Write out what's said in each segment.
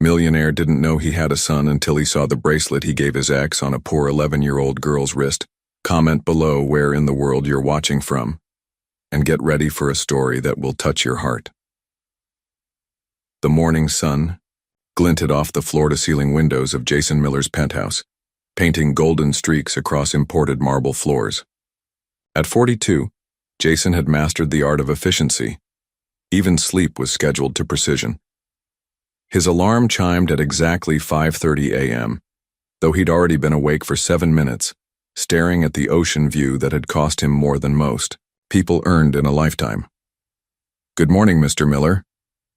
Millionaire didn't know he had a son until he saw the bracelet he gave his ex on a poor 11-year-old girl's wrist. Comment below where in the world you're watching from, and get ready for a story that will touch your heart. The morning sun glinted off the floor-to-ceiling windows of Jason Miller's penthouse, painting golden streaks across imported marble floors. At 42, Jason had mastered the art of efficiency. Even sleep was scheduled to precision. His alarm chimed at exactly 5:30 a.m., though he'd already been awake for 7 minutes, staring at the ocean view that had cost him more than most people earned in a lifetime. "Good morning, Mr. Miller."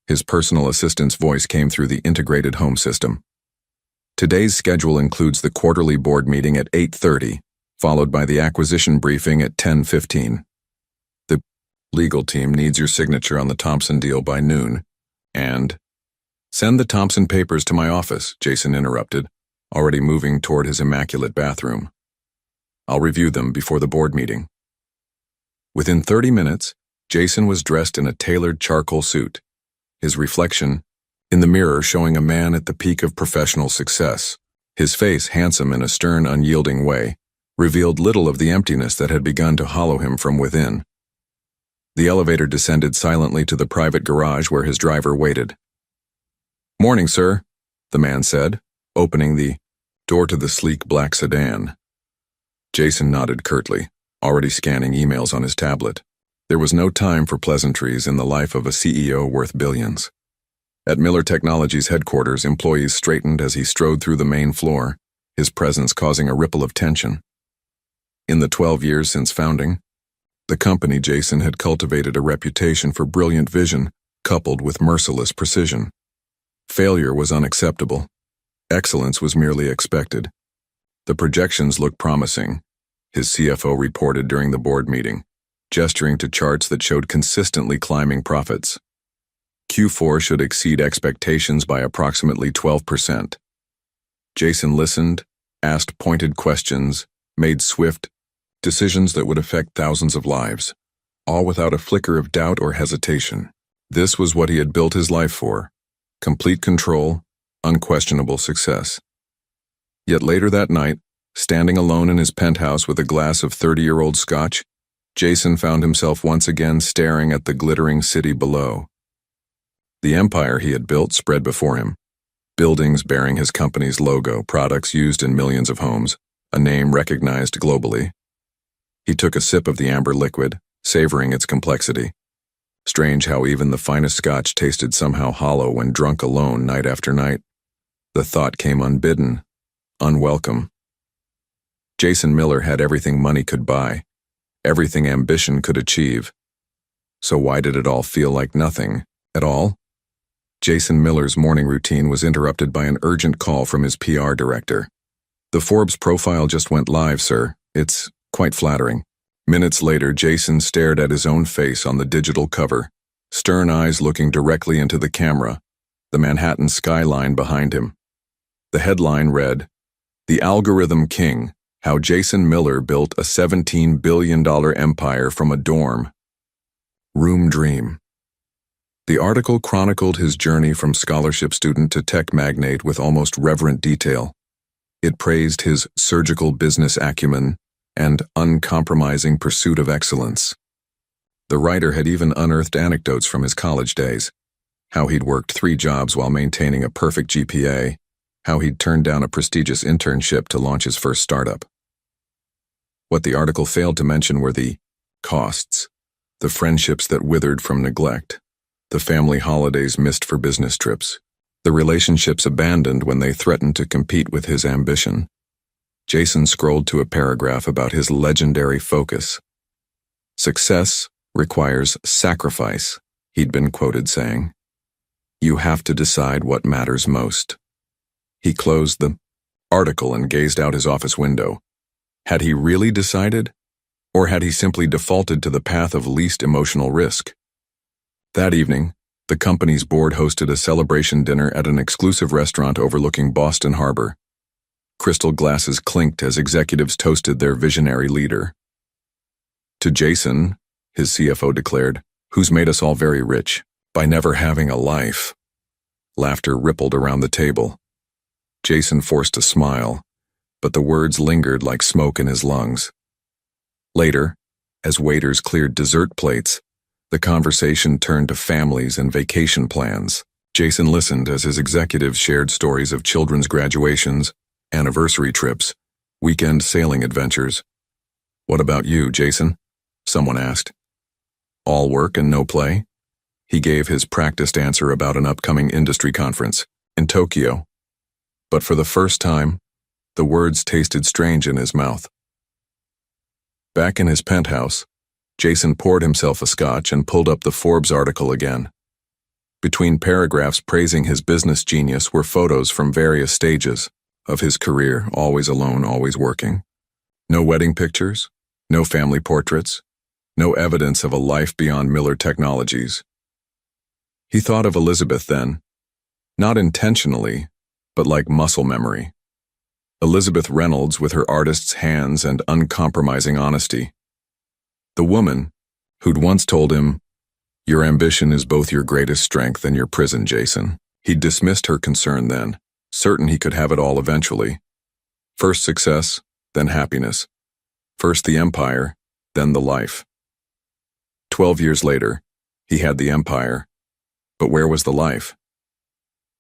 His personal assistant's voice came through the integrated home system. Today's schedule includes the quarterly board meeting at 8:30, followed by the acquisition briefing at 10:15. The legal team needs your signature on the Thompson deal by noon, and "Send the Thompson papers to my office," Jason interrupted, already moving toward his immaculate bathroom. "I'll review them before the board meeting." Within 30 minutes, Jason was dressed in a tailored charcoal suit, his reflection in the mirror showing a man at the peak of professional success. His face, handsome in a stern, unyielding way, revealed little of the emptiness that had begun to hollow him from within. The elevator descended silently to the private garage where his driver waited. "Morning, sir," the man said, opening the door to the sleek black sedan. Jason nodded curtly, already scanning emails on his tablet. There was no time for pleasantries in the life of a CEO worth billions. At Miller Technologies headquarters, employees straightened as he strode through the main floor, his presence causing a ripple of tension. In the 12 years since founding, the company Jason had cultivated a reputation for brilliant vision coupled with merciless precision. Failure was unacceptable. Excellence was merely expected. The projections looked promising, his CFO reported during the board meeting, gesturing to charts that showed consistently climbing profits. Q4 should exceed expectations by approximately 12%. Jason listened, asked pointed questions, made swift decisions that would affect thousands of lives, all without a flicker of doubt or hesitation. This was what he had built his life for: complete control, unquestionable success. Yet later that night, standing alone in his penthouse with a glass of 30-year-old scotch, Jason found himself once again staring at the glittering city below. The empire he had built spread before him. Buildings bearing his company's logo, products used in millions of homes, a name recognized globally. He took a sip of the amber liquid, savoring its complexity. Strange how even the finest scotch tasted somehow hollow when drunk alone night after night. The thought came unbidden, unwelcome. Jason Miller had everything money could buy, everything ambition could achieve. So why did it all feel like nothing at all? Jason Miller's morning routine was interrupted by an urgent call from his PR director. "The Forbes profile just went live, sir. It's quite flattering." Minutes later, Jason stared at his own face on the digital cover, stern eyes looking directly into the camera, the Manhattan skyline behind him. The headline read, "The Algorithm King: How Jason Miller Built a $17 billion Empire from a Dorm Room Dream." The article chronicled his journey from scholarship student to tech magnate with almost reverent detail. It praised his surgical business acumen and uncompromising pursuit of excellence. The writer had even unearthed anecdotes from his college days, how he'd worked 3 jobs while maintaining a perfect GPA, how he'd turned down a prestigious internship to launch his first startup. What the article failed to mention were the costs, the friendships that withered from neglect, the family holidays missed for business trips, the relationships abandoned when they threatened to compete with his ambition. Jason scrolled to a paragraph about his legendary focus. "Success requires sacrifice," he'd been quoted saying. "You have to decide what matters most." He closed the article and gazed out his office window. Had he really decided? Or had he simply defaulted to the path of least emotional risk? That evening, the company's board hosted a celebration dinner at an exclusive restaurant overlooking Boston Harbor. Crystal glasses clinked as executives toasted their visionary leader. "To Jason," his CFO declared, "who's made us all very rich by never having a life." Laughter rippled around the table. Jason forced a smile, but the words lingered like smoke in his lungs. Later, as waiters cleared dessert plates, the conversation turned to families and vacation plans. Jason listened as his executives shared stories of children's graduations, anniversary trips, weekend sailing adventures. "What about you, Jason?" someone asked. "All work and no play?" He gave his practiced answer about an upcoming industry conference in Tokyo. But for the first time, the words tasted strange in his mouth. Back in his penthouse, Jason poured himself a scotch and pulled up the Forbes article again. Between paragraphs praising his business genius were photos from various stages of his career, always alone, always working. No wedding pictures, no family portraits, no evidence of a life beyond Miller Technologies. He thought of Elizabeth then, not intentionally, but like muscle memory. Elizabeth Reynolds with her artist's hands and uncompromising honesty. The woman who'd once told him, "Your ambition is both your greatest strength and your prison, Jason." He'd dismissed her concern then, certain he could have it all eventually. First success, then happiness. First the empire, then the life. 12 years later, he had the empire, but where was the life?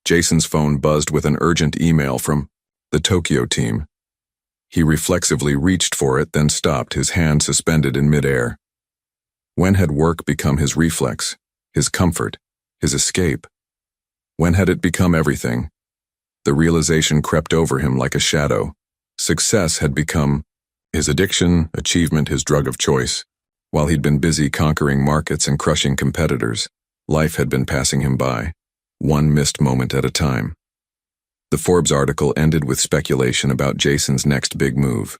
Jason's phone buzzed with an urgent email from the Tokyo team. He reflexively reached for it, then stopped, his hand suspended in midair. When had work become his reflex, his comfort, his escape? When had it become everything? The realization crept over him like a shadow. Success had become his addiction, achievement his drug of choice. While he'd been busy conquering markets and crushing competitors, life had been passing him by, one missed moment at a time. The Forbes article ended with speculation about Jason's next big move.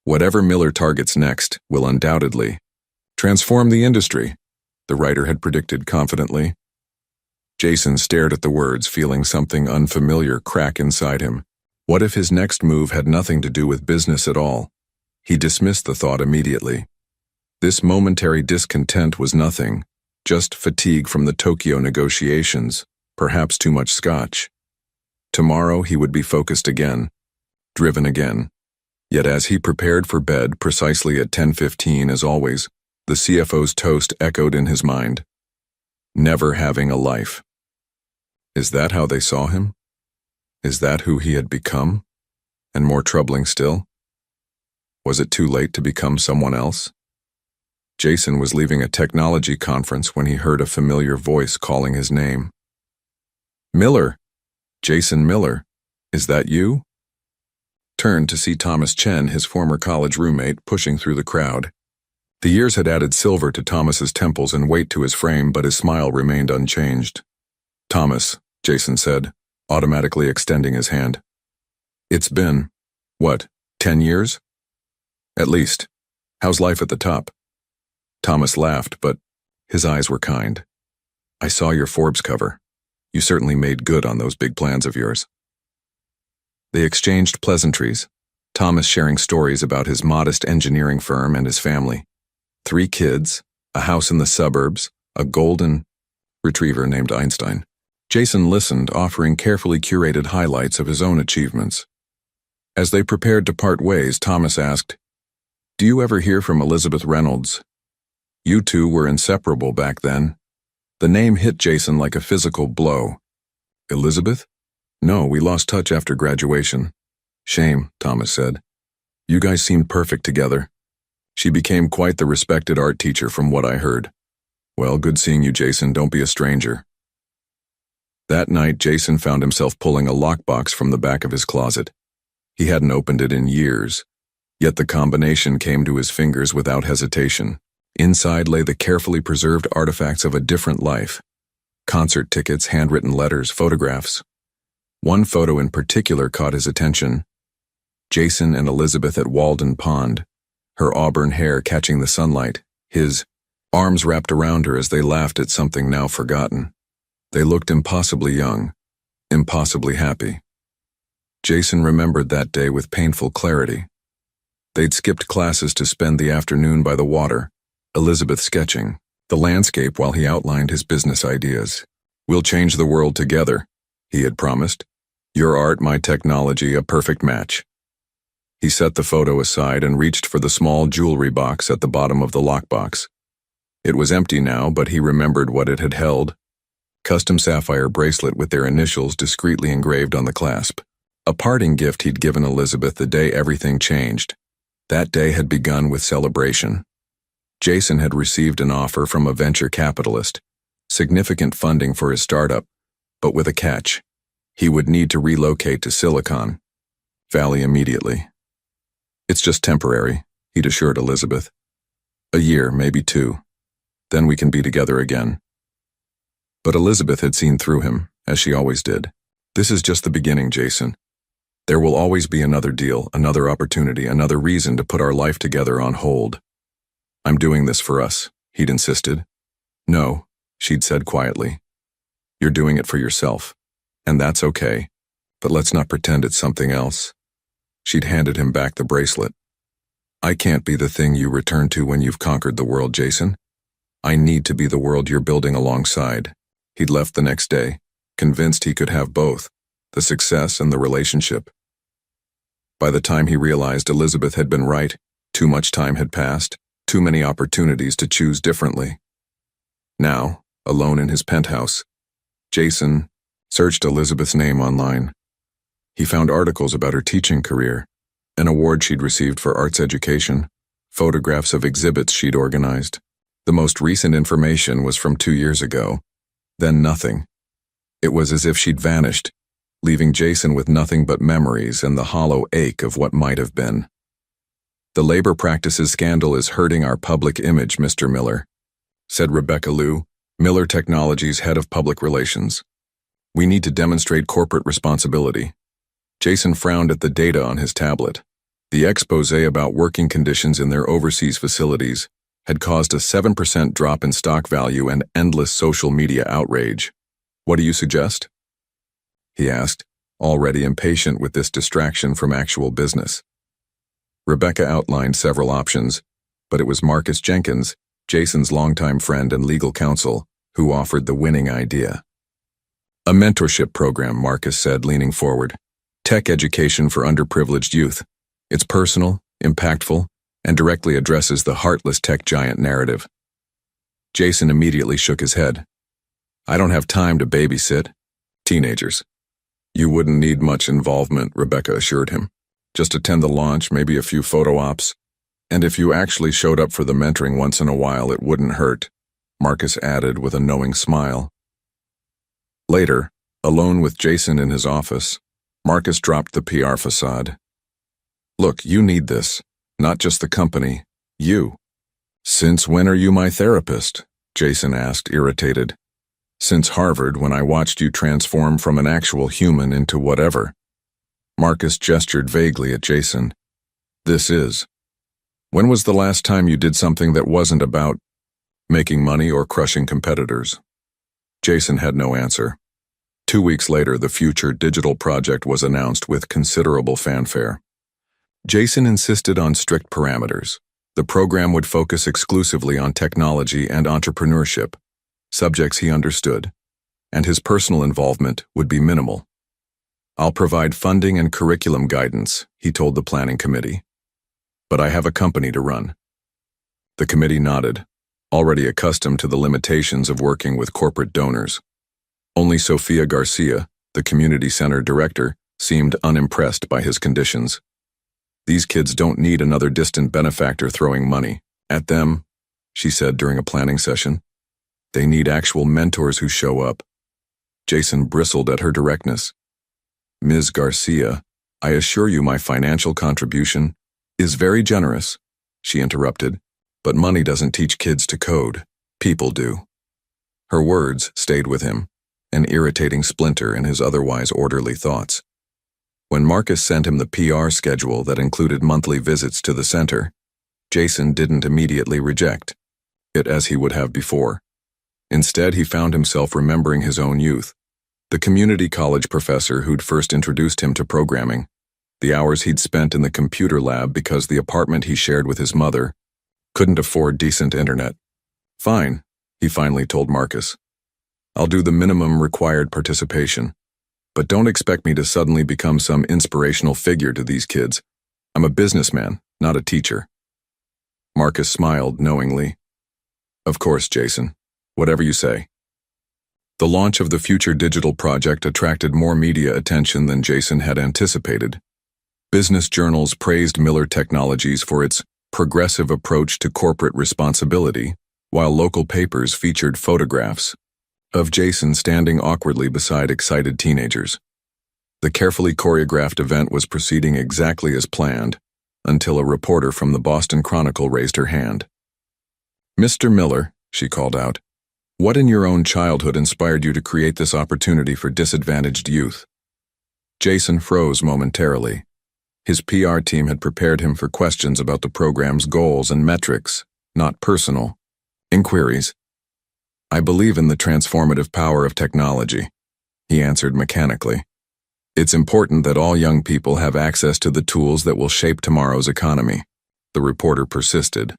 Whatever Miller targets next will undoubtedly transform the industry, the writer had predicted confidently. Jason stared at the words, feeling something unfamiliar crack inside him. What if his next move had nothing to do with business at all? He dismissed the thought immediately. This momentary discontent was nothing, just fatigue from the Tokyo negotiations, perhaps too much scotch. Tomorrow he would be focused again, driven again. Yet as he prepared for bed precisely at 10:15 as always, the CFO's toast echoed in his mind. Never having a life. Is that how they saw him? Is that who he had become? And more troubling still, was it too late to become someone else? Jason was leaving a technology conference when he heard a familiar voice calling his name. "Miller! Jason Miller, is that you?" Turned to see Thomas Chen, his former college roommate, pushing through the crowd. The years had added silver to Thomas's temples and weight to his frame, but his smile remained unchanged. "Thomas," Jason said, automatically extending his hand. "It's been, what, 10 years? At least. How's life at the top?" Thomas laughed, but his eyes were kind. "I saw your Forbes cover. You certainly made good on those big plans of yours." They exchanged pleasantries, Thomas sharing stories about his modest engineering firm and his family. 3 kids, a house in the suburbs, a golden retriever named Einstein. Jason listened, offering carefully curated highlights of his own achievements. As they prepared to part ways, Thomas asked, "Do you ever hear from Elizabeth Reynolds? You two were inseparable back then." The name hit Jason like a physical blow. "Elizabeth? No, we lost touch after graduation." "Shame," Thomas said. "You guys seemed perfect together. She became quite the respected art teacher from what I heard." "Well, good seeing you, Jason. Don't be a stranger." That night, Jason found himself pulling a lockbox from the back of his closet. He hadn't opened it in years, yet the combination came to his fingers without hesitation. Inside lay the carefully preserved artifacts of a different life. Concert tickets, handwritten letters, photographs. One photo in particular caught his attention. Jason and Elizabeth at Walden Pond, her auburn hair catching the sunlight, his arms wrapped around her as they laughed at something now forgotten. They looked impossibly young, impossibly happy. Jason remembered that day with painful clarity. They'd skipped classes to spend the afternoon by the water, Elizabeth sketching the landscape while he outlined his business ideas. "We'll change the world together," he had promised. Your art, my technology, a perfect match. He set the photo aside and reached for the small jewelry box at the bottom of the lockbox. It was empty now, but he remembered what it had held. Custom sapphire bracelet with their initials discreetly engraved on the clasp. A parting gift he'd given Elizabeth the day everything changed. That day had begun with celebration. Jason had received an offer from a venture capitalist, significant funding for his startup, but with a catch. He would need to relocate to Silicon Valley immediately. It's just temporary, he'd assured Elizabeth. A year, maybe 2. Then we can be together again. But Elizabeth had seen through him, as she always did. This is just the beginning, Jason. There will always be another deal, another opportunity, another reason to put our life together on hold. I'm doing this for us, he'd insisted. No, she'd said quietly. You're doing it for yourself. And that's okay. But let's not pretend it's something else. She'd handed him back the bracelet. I can't be the thing you return to when you've conquered the world, Jason. I need to be the world you're building alongside. He'd left the next day, convinced he could have both, the success and the relationship. By the time he realized Elizabeth had been right, too much time had passed, too many opportunities to choose differently. Now, alone in his penthouse, Jason searched Elizabeth's name online. He found articles about her teaching career, an award she'd received for arts education, photographs of exhibits she'd organized. The most recent information was from 2 years ago. Then nothing. It was as if she'd vanished, leaving Jason with nothing but memories and the hollow ache of what might have been. The labor practices scandal is hurting our public image, Mr. Miller, said Rebecca Liu, Miller Technologies' head of public relations. We need to demonstrate corporate responsibility. Jason frowned at the data on his tablet. The expose about working conditions in their overseas facilities had caused a 7% drop in stock value and endless social media outrage. What do you suggest? He asked, already impatient with this distraction from actual business. Rebecca outlined several options, but it was Marcus Jenkins, Jason's longtime friend and legal counsel, who offered the winning idea. A mentorship program, Marcus said, leaning forward. Tech education for underprivileged youth. It's personal, impactful, and directly addresses the heartless tech giant narrative. Jason immediately shook his head. I don't have time to babysit teenagers. You wouldn't need much involvement, Rebecca assured him. Just attend the launch, maybe a few photo ops. And if you actually showed up for the mentoring once in a while, it wouldn't hurt, Marcus added with a knowing smile. Later, alone with Jason in his office, Marcus dropped the PR facade. Look, you need this, not just the company, you. Since when are you my therapist? Jason asked, irritated. Since Harvard, when I watched you transform from an actual human into whatever. Marcus gestured vaguely at Jason. This is. When was the last time you did something that wasn't about making money or crushing competitors? Jason had no answer. 2 weeks later, the future digital project was announced with considerable fanfare. Jason insisted on strict parameters. The program would focus exclusively on technology and entrepreneurship, subjects he understood, and his personal involvement would be minimal. I'll provide funding and curriculum guidance, he told the planning committee. But I have a company to run. The committee nodded, already accustomed to the limitations of working with corporate donors. Only Sofia Garcia, the community center director, seemed unimpressed by his conditions. These kids don't need another distant benefactor throwing money at them, she said during a planning session. They need actual mentors who show up. Jason bristled at her directness. Ms. Garcia, I assure you my financial contribution is very generous, she interrupted, but money doesn't teach kids to code. People do. Her words stayed with him, an irritating splinter in his otherwise orderly thoughts. When Marcus sent him the PR schedule that included monthly visits to the center, Jason didn't immediately reject it as he would have before. Instead, he found himself remembering his own youth, the community college professor who'd first introduced him to programming, the hours he'd spent in the computer lab because the apartment he shared with his mother couldn't afford decent internet. Fine, he finally told Marcus. I'll do the minimum required participation. But don't expect me to suddenly become some inspirational figure to these kids. I'm a businessman, not a teacher. Marcus smiled knowingly. Of course, Jason. Whatever you say. The launch of the Future Digital project attracted more media attention than Jason had anticipated. Business journals praised Miller Technologies for its progressive approach to corporate responsibility, while local papers featured photographs of Jason standing awkwardly beside excited teenagers. The carefully choreographed event was proceeding exactly as planned, until a reporter from the Boston Chronicle raised her hand. "Mr. Miller," she called out, "what in your own childhood inspired you to create this opportunity for disadvantaged youth?" Jason froze momentarily. His PR team had prepared him for questions about the program's goals and metrics, not personal inquiries. "I believe in the transformative power of technology," he answered mechanically. "It's important that all young people have access to the tools that will shape tomorrow's economy," the reporter persisted.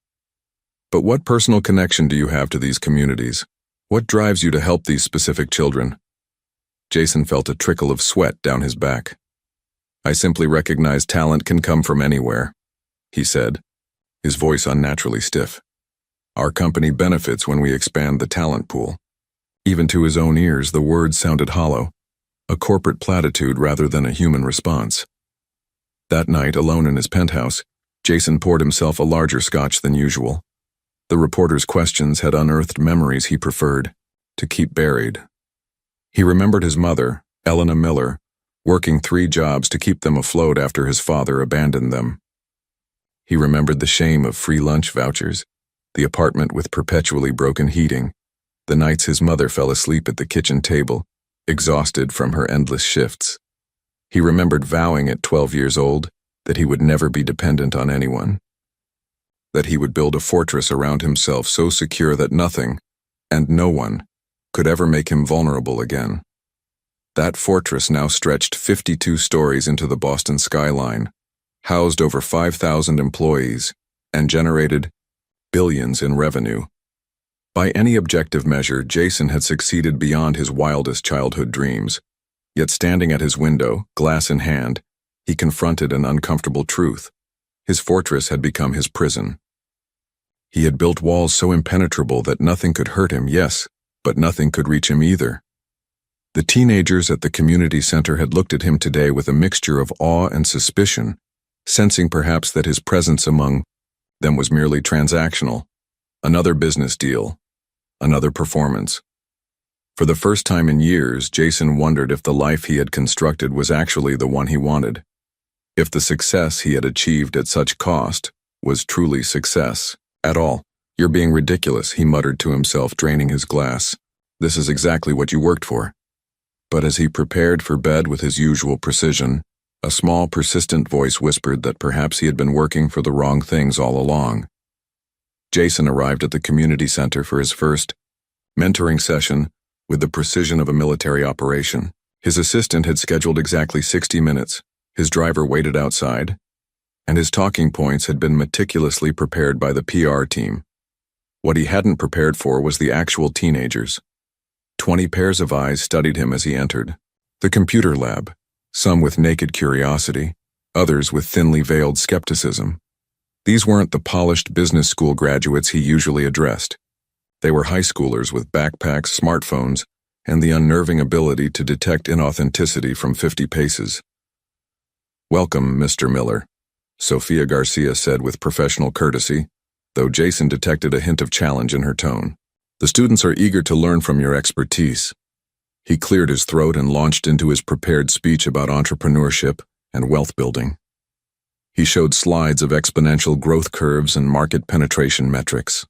"But what personal connection do you have to these communities? What drives you to help these specific children?" Jason felt a trickle of sweat down his back. "I simply recognize talent can come from anywhere," he said, his voice unnaturally stiff. "Our company benefits when we expand the talent pool." Even to his own ears, the words sounded hollow, a corporate platitude rather than a human response. That night, alone in his penthouse, Jason poured himself a larger scotch than usual. The reporter's questions had unearthed memories he preferred to keep buried. He remembered his mother, Elena Miller, working 3 jobs to keep them afloat after his father abandoned them. He remembered the shame of free lunch vouchers, the apartment with perpetually broken heating, the nights his mother fell asleep at the kitchen table, exhausted from her endless shifts. He remembered vowing at 12 years old that he would never be dependent on anyone, that he would build a fortress around himself so secure that nothing, and no one, could ever make him vulnerable again. That fortress now stretched 52 stories into the Boston skyline, housed over 5,000 employees, and generated billions in revenue. By any objective measure, Jason had succeeded beyond his wildest childhood dreams. Yet standing at his window, glass in hand, he confronted an uncomfortable truth. His fortress had become his prison. He had built walls so impenetrable that nothing could hurt him, yes, but nothing could reach him either. The teenagers at the community center had looked at him today with a mixture of awe and suspicion, sensing perhaps that his presence among them was merely transactional, another business deal, another performance. For the first time in years, Jason wondered if the life he had constructed was actually the one he wanted, if the success he had achieved at such cost was truly success at all. "You're being ridiculous," he muttered to himself, draining his glass. "This is exactly what you worked for." But as he prepared for bed with his usual precision, a small, persistent voice whispered that perhaps he had been working for the wrong things all along. Jason arrived at the community center for his first mentoring session with the precision of a military operation. His assistant had scheduled exactly 60 minutes, his driver waited outside, and his talking points had been meticulously prepared by the PR team. What he hadn't prepared for was the actual teenagers. 20 pairs of eyes studied him as he entered. The computer lab, some with naked curiosity, others with thinly veiled skepticism. These weren't the polished business school graduates he usually addressed. They were high schoolers with backpacks, smartphones, and the unnerving ability to detect inauthenticity from 50 paces. "Welcome, Mr. Miller," Sofia Garcia said with professional courtesy, though Jason detected a hint of challenge in her tone. "The students are eager to learn from your expertise." He cleared his throat and launched into his prepared speech about entrepreneurship and wealth building. He showed slides of exponential growth curves and market penetration metrics.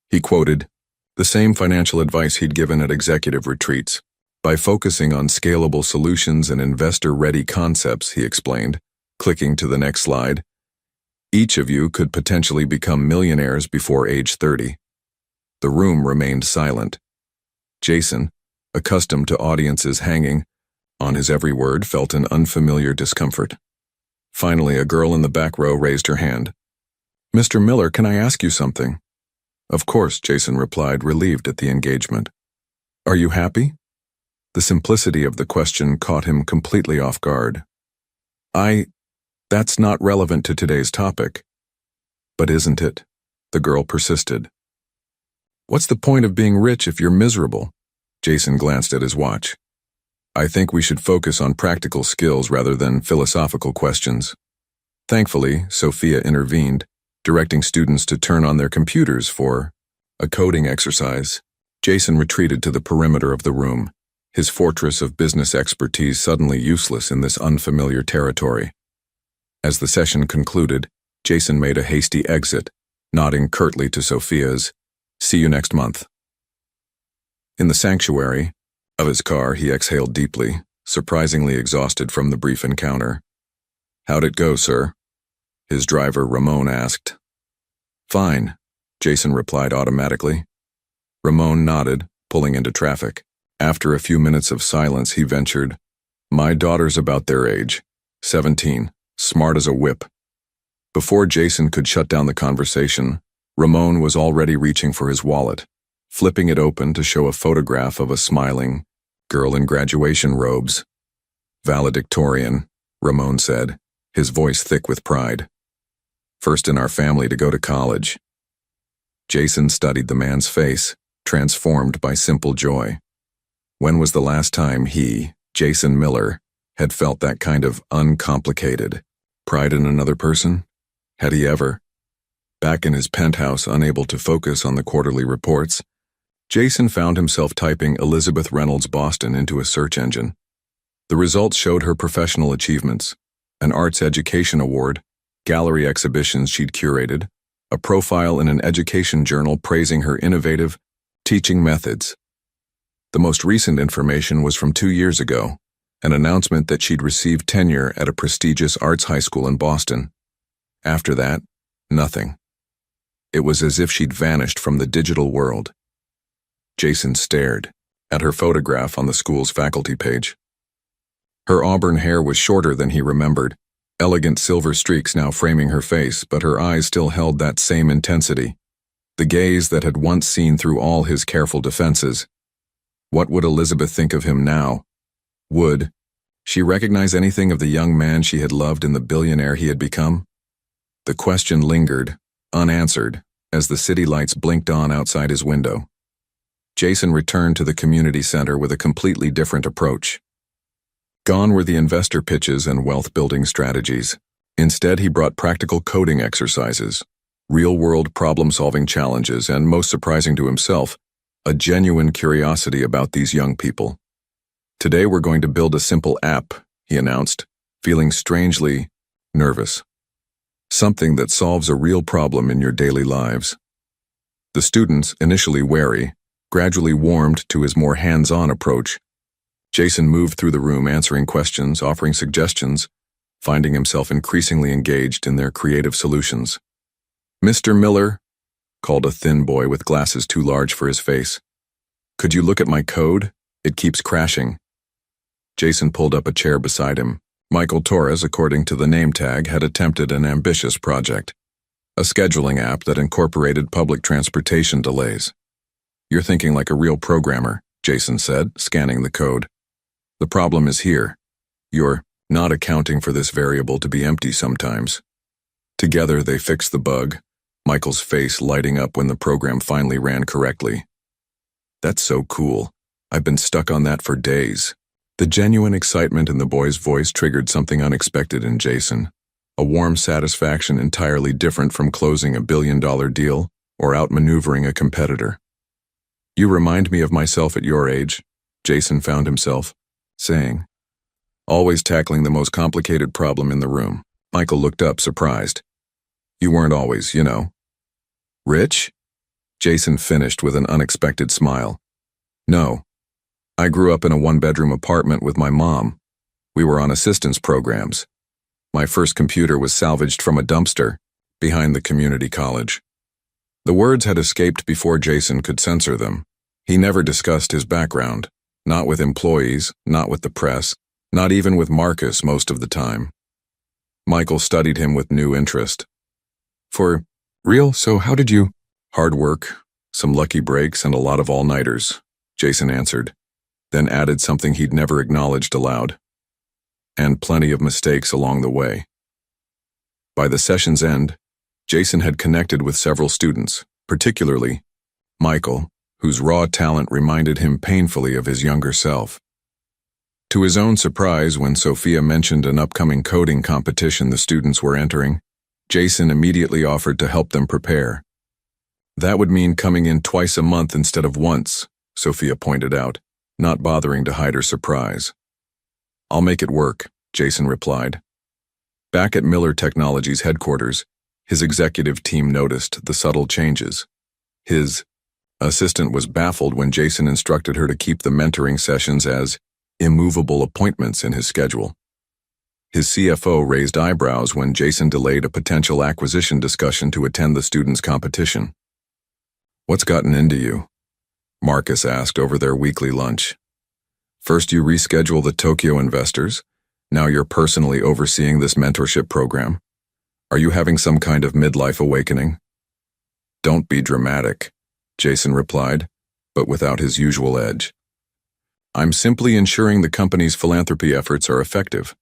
He quoted the same financial advice he'd given at executive retreats. By focusing on scalable solutions and investor-ready concepts, he explained, clicking to the next slide, each of you could potentially become millionaires before age 30. The room remained silent. Jason, accustomed to audiences hanging on his every word, felt an unfamiliar discomfort. Finally, a girl in the back row raised her hand. "Mr. Miller, can I ask you something?" "Of course," Jason replied, relieved at the engagement. "Are you happy?" The simplicity of the question caught him completely off guard. That's not relevant to today's topic. But isn't it? The girl persisted. What's the point of being rich if you're miserable? Jason glanced at his watch. I think we should focus on practical skills rather than philosophical questions. Thankfully, Sophia intervened, directing students to turn on their computers for a coding exercise. Jason retreated to the perimeter of the room, his fortress of business expertise suddenly useless in this unfamiliar territory. As the session concluded, Jason made a hasty exit, nodding curtly to Sophia's, "See you next month." In the sanctuary of his car, he exhaled deeply, surprisingly exhausted from the brief encounter. "How'd it go, sir?" his driver, Ramon, asked. "Fine," Jason replied automatically. Ramon nodded, pulling into traffic. After a few minutes of silence, he ventured, "My daughter's about their age, 17, smart as a whip." Before Jason could shut down the conversation, Ramon was already reaching for his wallet, flipping it open to show a photograph of a smiling girl in graduation robes. "Valedictorian," Ramon said, his voice thick with pride. "First in our family to go to college." Jason studied the man's face, transformed by simple joy. When was the last time he, Jason Miller, had felt that kind of uncomplicated pride in another person? Had he ever? Back in his penthouse, unable to focus on the quarterly reports, Jason found himself typing Elizabeth Reynolds Boston into a search engine. The results showed her professional achievements, an arts education award, gallery exhibitions she'd curated, a profile in an education journal praising her innovative teaching methods. The most recent information was from 2 years ago, an announcement that she'd received tenure at a prestigious arts high school in Boston. After that, nothing. It was as if she'd vanished from the digital world. Jason stared at her photograph on the school's faculty page. Her auburn hair was shorter than he remembered, elegant silver streaks now framing her face, but her eyes still held that same intensity, the gaze that had once seen through all his careful defenses. What would Elizabeth think of him now? Would she recognize anything of the young man she had loved in the billionaire he had become? The question lingered, unanswered, as the city lights blinked on outside his window. Jason returned to the community center with a completely different approach. Gone were the investor pitches and wealth-building strategies. Instead, he brought practical coding exercises, real-world problem-solving challenges, and, most surprising to himself, a genuine curiosity about these young people. "Today we're going to build a simple app," he announced, feeling strangely nervous. "Something that solves a real problem in your daily lives." The students, initially wary, gradually warmed to his more hands-on approach. Jason moved through the room answering questions, offering suggestions, finding himself increasingly engaged in their creative solutions. "Mr. Miller," called a thin boy with glasses too large for his face. "Could you look at my code? It keeps crashing." Jason pulled up a chair beside him. Michael Torres, according to the name tag, had attempted an ambitious project, a scheduling app that incorporated public transportation delays. "You're thinking like a real programmer," Jason said, scanning the code. "The problem is here. You're not accounting for this variable to be empty sometimes." Together they fixed the bug, Michael's face lighting up when the program finally ran correctly. "That's so cool. I've been stuck on that for days." The genuine excitement in the boy's voice triggered something unexpected in Jason, a warm satisfaction entirely different from closing a billion-dollar deal or outmaneuvering a competitor. "You remind me of myself at your age," Jason found himself saying. "Always tackling the most complicated problem in the room." Michael looked up, surprised. "You weren't always, you know." "Rich?" Jason finished with an unexpected smile. "No. I grew up in a one-bedroom apartment with my mom. We were on assistance programs. My first computer was salvaged from a dumpster behind the community college." The words had escaped before Jason could censor them. He never discussed his background, not with employees, not with the press, not even with Marcus most of the time. Michael studied him with new interest. "For real? So how did you—" "Hard work, some lucky breaks, and a lot of all-nighters," Jason answered. then added something he'd never acknowledged aloud. And plenty of mistakes along the way. By the session's end, Jason had connected with several students, particularly Michael, whose raw talent reminded him painfully of his younger self. To his own surprise, when Sophia mentioned an upcoming coding competition the students were entering, Jason immediately offered to help them prepare. That would mean coming in twice a month instead of once, Sophia pointed out, not bothering to hide her surprise. I'll make it work, Jason replied. Back at Miller Technologies headquarters, his executive team noticed the subtle changes. His assistant was baffled when Jason instructed her to keep the mentoring sessions as immovable appointments in his schedule. His CFO raised eyebrows when Jason delayed a potential acquisition discussion to attend the students' competition. What's gotten into you? Marcus asked over their weekly lunch. First you reschedule the Tokyo investors, now you're personally overseeing this mentorship program. Are you having some kind of midlife awakening? Don't be dramatic, Jason replied, but without his usual edge. I'm simply ensuring the company's philanthropy efforts are effective.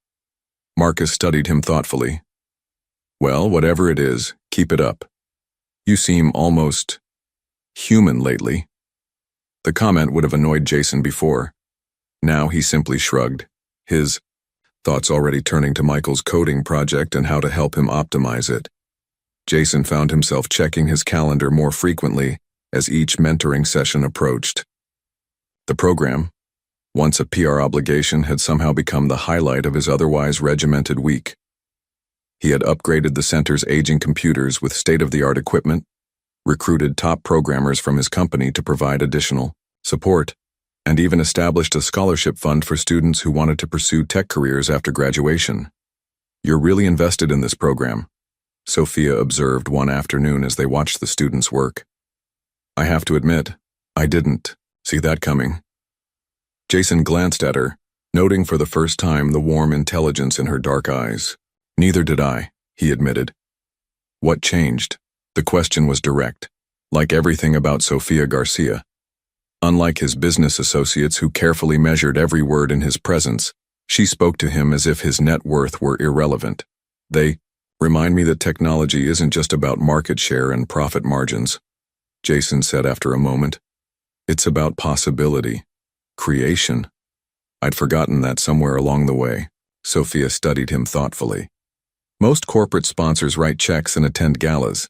Marcus studied him thoughtfully. Well, whatever it is, keep it up. You seem almost human lately. The comment would have annoyed Jason before. Now he simply shrugged, his thoughts already turning to Michael's coding project and how to help him optimize it. Jason found himself checking his calendar more frequently as each mentoring session approached. The program, once a PR obligation, had somehow become the highlight of his otherwise regimented week. He had upgraded the center's aging computers with state-of-the-art equipment, recruited top programmers from his company to provide additional support, and even established a scholarship fund for students who wanted to pursue tech careers after graduation. You're really invested in this program, Sophia observed one afternoon as they watched the students work. I have to admit, I didn't see that coming. Jason glanced at her, noting for the first time the warm intelligence in her dark eyes. Neither did I, he admitted. What changed? The question was direct, like everything about Sofia Garcia. Unlike his business associates who carefully measured every word in his presence, she spoke to him as if his net worth were irrelevant. They remind me that technology isn't just about market share and profit margins, Jason said after a moment. It's about possibility. Creation. I'd forgotten that somewhere along the way. Sophia studied him thoughtfully. Most corporate sponsors write checks and attend galas.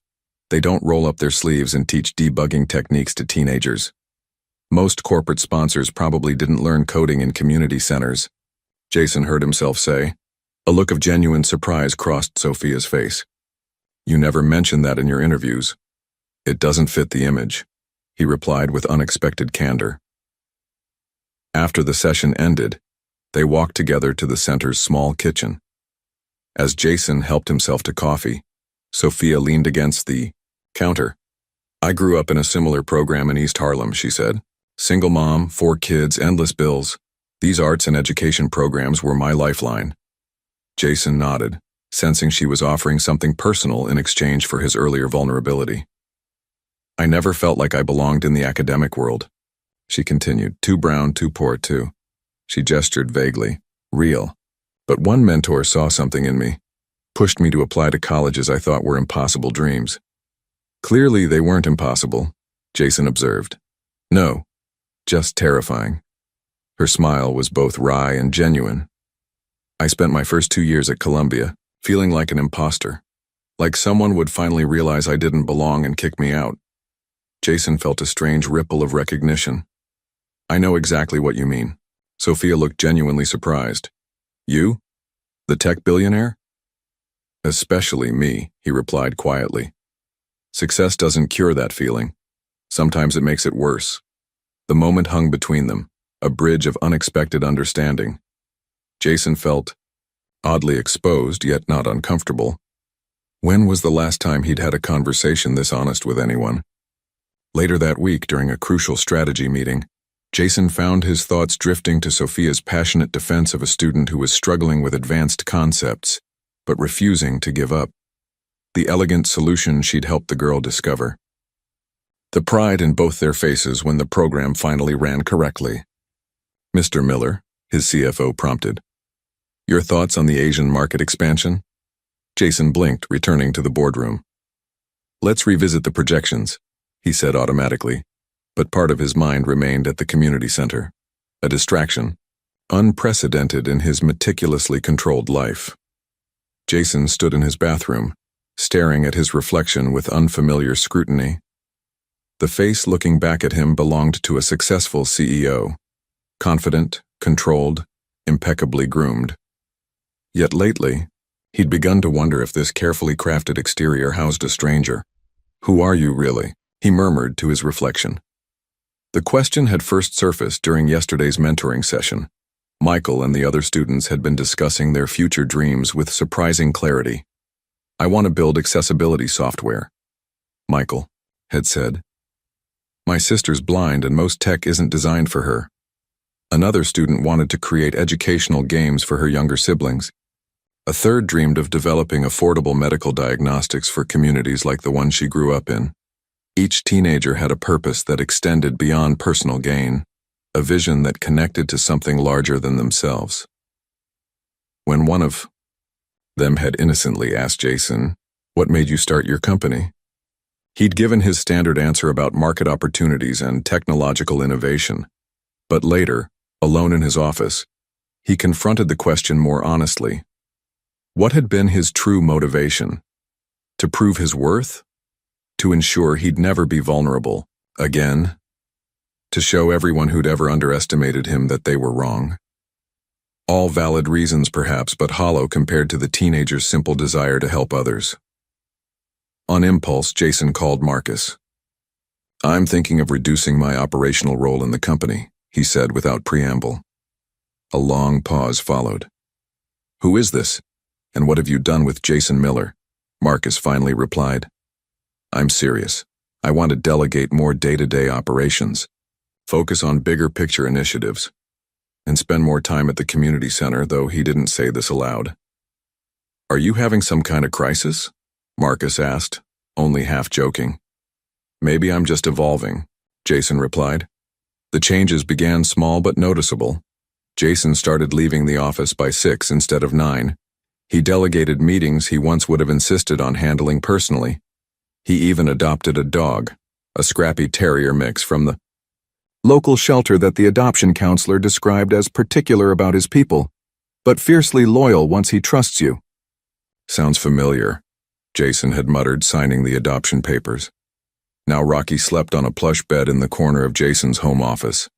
They don't roll up their sleeves and teach debugging techniques to teenagers. Most corporate sponsors probably didn't learn coding in community centers, Jason heard himself say. A look of genuine surprise crossed Sophia's face. You never mentioned that in your interviews. It doesn't fit the image, he replied with unexpected candor. After the session ended, they walked together to the center's small kitchen. As Jason helped himself to coffee, Sophia leaned against the counter. I grew up in a similar program in East Harlem, she said. Single mom, 4 kids, endless bills. These arts and education programs were my lifeline. Jason nodded, sensing she was offering something personal in exchange for his earlier vulnerability. I never felt like I belonged in the academic world, she continued. Too brown, too poor, too. She gestured vaguely. Real. But one mentor saw something in me, pushed me to apply to colleges I thought were impossible dreams. Clearly they weren't impossible, Jason observed. No, just terrifying. Her smile was both wry and genuine. I spent my first 2 years at Columbia, feeling like an imposter, like someone would finally realize I didn't belong and kick me out. Jason felt a strange ripple of recognition. I know exactly what you mean. Sophia looked genuinely surprised. You? The tech billionaire? Especially me, he replied quietly. Success doesn't cure that feeling. Sometimes it makes it worse. The moment hung between them, a bridge of unexpected understanding. Jason felt oddly exposed, yet not uncomfortable. When was the last time he'd had a conversation this honest with anyone? Later that week, during a crucial strategy meeting, Jason found his thoughts drifting to Sophia's passionate defense of a student who was struggling with advanced concepts, but refusing to give up. The elegant solution she'd helped the girl discover. The pride in both their faces when the program finally ran correctly. Mr. Miller, his CFO prompted. Your thoughts on the Asian market expansion? Jason blinked, returning to the boardroom. Let's revisit the projections, he said automatically, but part of his mind remained at the community center, a distraction, unprecedented in his meticulously controlled life. Jason stood in his bathroom, staring at his reflection with unfamiliar scrutiny. The face looking back at him belonged to a successful CEO, confident, controlled, impeccably groomed. Yet lately, he'd begun to wonder if this carefully crafted exterior housed a stranger. Who are you, really? He murmured to his reflection. The question had first surfaced during yesterday's mentoring session. Michael and the other students had been discussing their future dreams with surprising clarity. I want to build accessibility software, Michael had said. My sister's blind and most tech isn't designed for her. Another student wanted to create educational games for her younger siblings. A third dreamed of developing affordable medical diagnostics for communities like the one she grew up in. Each teenager had a purpose that extended beyond personal gain, a vision that connected to something larger than themselves. When one of them had innocently asked Jason, "What made you start your company?" He'd given his standard answer about market opportunities and technological innovation. But later, alone in his office, he confronted the question more honestly. What had been his true motivation? To prove his worth? To ensure he'd never be vulnerable again? To show everyone who'd ever underestimated him that they were wrong? All valid reasons perhaps, but hollow compared to the teenager's simple desire to help others. On impulse, Jason called Marcus. I'm thinking of reducing my operational role in the company, he said without preamble. A long pause followed. Who is this? And what have you done with Jason Miller? Marcus finally replied. I'm serious. I want to delegate more day-to-day operations, focus on bigger picture initiatives, and spend more time at the community center, though he didn't say this aloud. Are you having some kind of crisis? Marcus asked, only half joking. Maybe I'm just evolving, Jason replied. The changes began small but noticeable. Jason started leaving the office by 6 instead of 9. He delegated meetings he once would have insisted on handling personally. He even adopted a dog, a scrappy terrier mix from the local shelter that the adoption counselor described as particular about his people, but fiercely loyal once he trusts you. Sounds familiar, Jason had muttered, signing the adoption papers. Now Rocky slept on a plush bed in the corner of Jason's home office,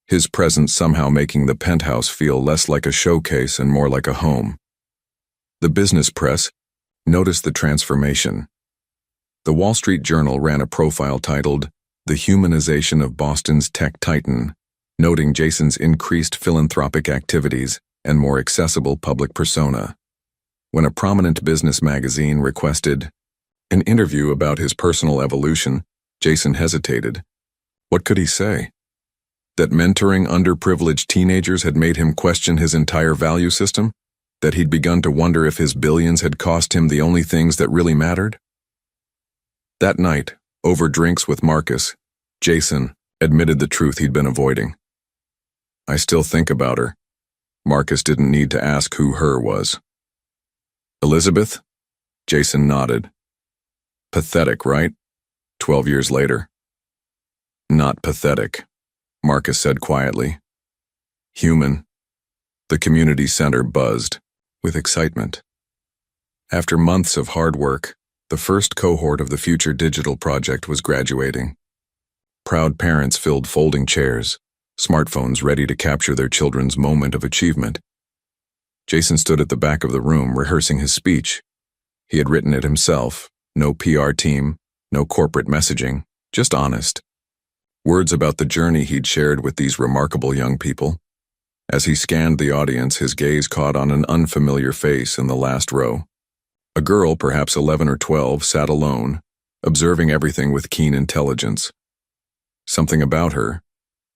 his presence somehow making the penthouse feel less like a showcase and more like a home. The business press noticed the transformation. The Wall Street Journal ran a profile titled, The Humanization of Boston's Tech Titan, noting Jason's increased philanthropic activities and more accessible public persona. When a prominent business magazine requested an interview about his personal evolution, Jason hesitated. What could he say? That mentoring underprivileged teenagers had made him question his entire value system? That he'd begun to wonder if his billions had cost him the only things that really mattered? That night, over drinks with Marcus, Jason admitted the truth he'd been avoiding. I still think about her. Marcus didn't need to ask who her was. Elizabeth? Jason nodded. Pathetic, right? 12 years later. Not pathetic, Marcus said quietly. Human. The community center buzzed with excitement. After months of hard work, the first cohort of the Future Digital project was graduating. Proud parents filled folding chairs, smartphones ready to capture their children's moment of achievement. Jason stood at the back of the room rehearsing his speech. He had written it himself, no PR team, no corporate messaging, just honest. Words about the journey he'd shared with these remarkable young people. As he scanned the audience, his gaze caught on an unfamiliar face in the last row. A girl, perhaps 11 or 12, sat alone, observing everything with keen intelligence. Something about her,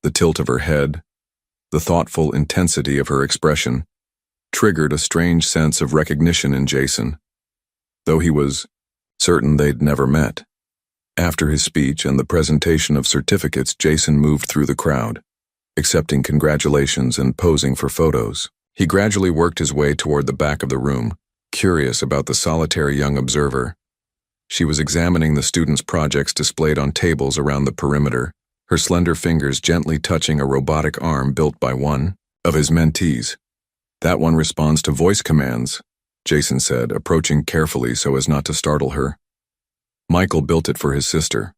the tilt of her head, the thoughtful intensity of her expression, triggered a strange sense of recognition in Jason, though he was certain they'd never met. After his speech and the presentation of certificates, Jason moved through the crowd. accepting congratulations and posing for photos. He gradually worked his way toward the back of the room, curious about the solitary young observer. She was examining the students' projects displayed on tables around the perimeter, her slender fingers gently touching a robotic arm built by one of his mentees. "That one responds to voice commands," Jason said, approaching carefully so as not to startle her. "Michael built it for his sister."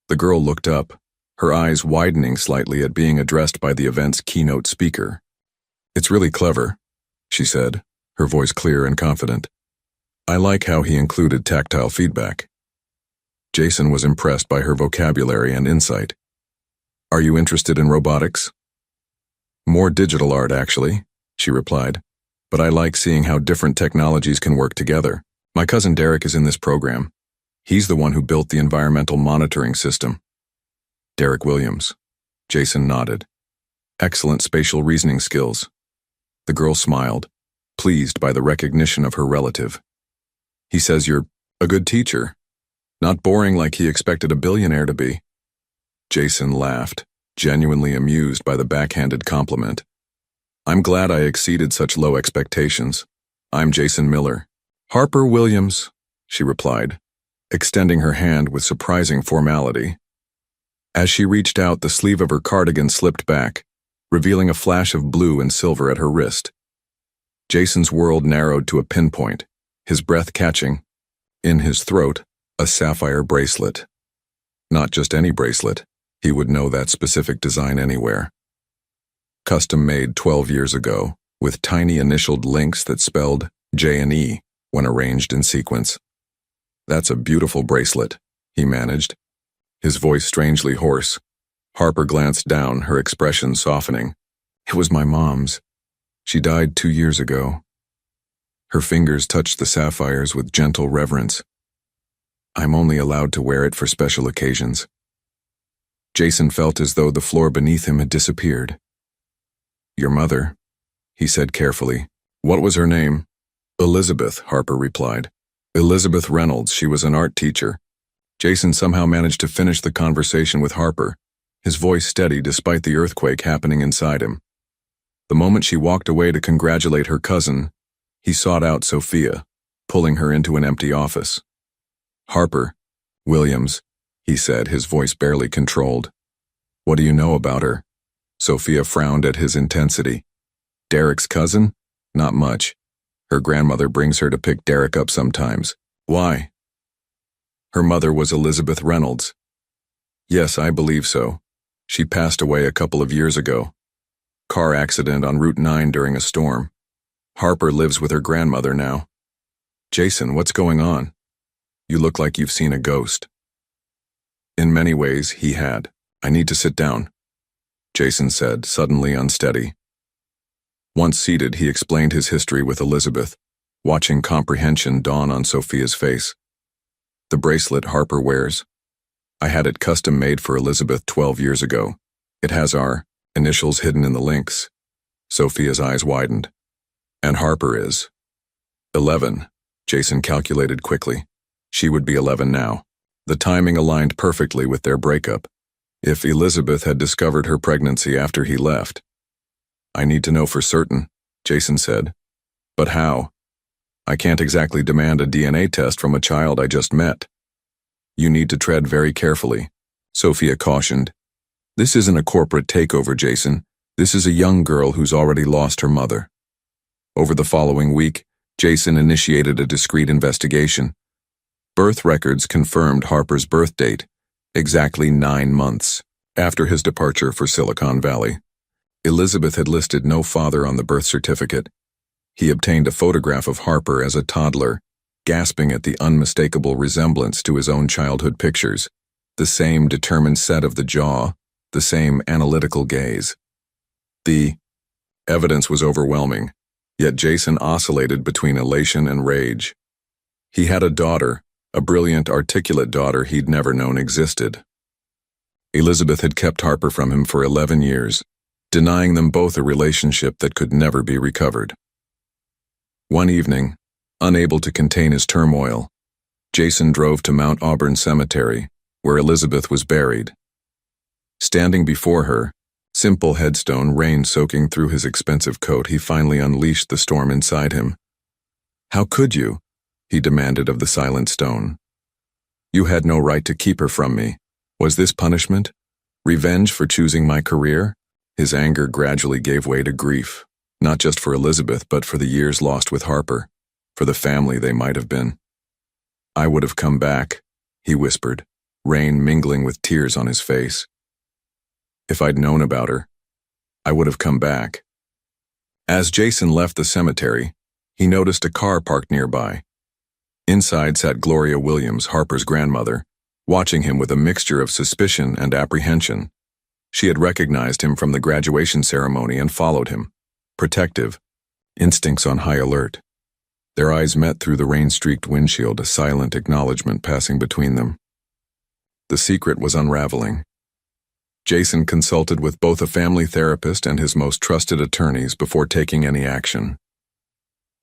The girl looked up, her eyes widening slightly at being addressed by the event's keynote speaker. "It's really clever," she said, her voice clear and confident. "I like how he included tactile feedback." Jason was impressed by her vocabulary and insight. "Are you interested in robotics?" "More digital art, actually," she replied, "but I like seeing how different technologies can work together. My cousin Derek is in this program. He's the one who built the environmental monitoring system." "Derek Williams." Jason nodded. "Excellent spatial reasoning skills." The girl smiled, pleased by the recognition of her relative. "He says you're a good teacher. Not boring like he expected a billionaire to be." Jason laughed, genuinely amused by the backhanded compliment. "I'm glad I exceeded such low expectations. I'm Jason Miller." "Harper Williams," she replied, extending her hand with surprising formality. As she reached out, the sleeve of her cardigan slipped back, revealing a flash of blue and silver at her wrist. Jason's world narrowed to a pinpoint, his breath catching. In his throat, a sapphire bracelet. Not just any bracelet, he would know that specific design anywhere. Custom made 12 years ago, with tiny initialed links that spelled J and E when arranged in sequence. "That's a beautiful bracelet," he managed, his voice strangely hoarse. Harper glanced down, her expression softening. "It was my mom's. She died 2 years ago." Her fingers touched the sapphires with gentle reverence. "I'm only allowed to wear it for special occasions." Jason felt as though the floor beneath him had disappeared. "Your mother," he said carefully. "What was her name?" "Elizabeth," Harper replied. "Elizabeth Reynolds. She was an art teacher." Jason somehow managed to finish the conversation with Harper, his voice steady despite the earthquake happening inside him. The moment she walked away to congratulate her cousin, he sought out Sophia, pulling her into an empty office. "Harper Williams," he said, his voice barely controlled. "What do you know about her?" Sophia frowned at his intensity. "Derek's cousin? Not much. Her grandmother brings her to pick Derek up sometimes." "Why?" "Her mother was Elizabeth Reynolds." "Yes, I believe so. She passed away a couple of years ago. Car accident on Route 9 during a storm. Harper lives with her grandmother now." "Jason, what's going on? You look like you've seen a ghost." In many ways, he had. "I need to sit down," Jason said, suddenly unsteady. Once seated, he explained his history with Elizabeth, watching comprehension dawn on Sophia's face. "The bracelet Harper wears. I had it custom made for Elizabeth 12 years ago. It has our initials hidden in the links." Sophia's eyes widened. "And Harper is 11, Jason calculated quickly. She would be 11 now. The timing aligned perfectly with their breakup. If Elizabeth had discovered her pregnancy after he left. "I need to know for certain," Jason said. "But how? I can't exactly demand a DNA test from a child I just met." "You need to tread very carefully," Sophia cautioned. "This isn't a corporate takeover, Jason. This is a young girl who's already lost her mother." Over the following week, Jason initiated a discreet investigation. Birth records confirmed Harper's birth date, exactly 9 months after his departure for Silicon Valley. Elizabeth had listed no father on the birth certificate. He obtained a photograph of Harper as a toddler, gasping at the unmistakable resemblance to his own childhood pictures, the same determined set of the jaw, the same analytical gaze. The evidence was overwhelming, yet Jason oscillated between elation and rage. He had a daughter, a brilliant, articulate daughter he'd never known existed. Elizabeth had kept Harper from him for 11 years, denying them both a relationship that could never be recovered. One evening, unable to contain his turmoil, Jason drove to Mount Auburn Cemetery, where Elizabeth was buried. Standing before her, simple headstone, rain soaking through his expensive coat, he finally unleashed the storm inside him. "How could you?" he demanded of the silent stone. "You had no right to keep her from me. Was this punishment? Revenge for choosing my career?" His anger gradually gave way to grief, not just for Elizabeth, but for the years lost with Harper, for the family they might have been. "I would have come back," he whispered, rain mingling with tears on his face. "If I'd known about her, I would have come back." As Jason left the cemetery, he noticed a car parked nearby. Inside sat Gloria Williams, Harper's grandmother, watching him with a mixture of suspicion and apprehension. She had recognized him from the graduation ceremony and followed him, protective, instincts on high alert. Their eyes met through the rain-streaked windshield, a silent acknowledgement passing between them. The secret was unraveling. Jason consulted with both a family therapist and his most trusted attorneys before taking any action.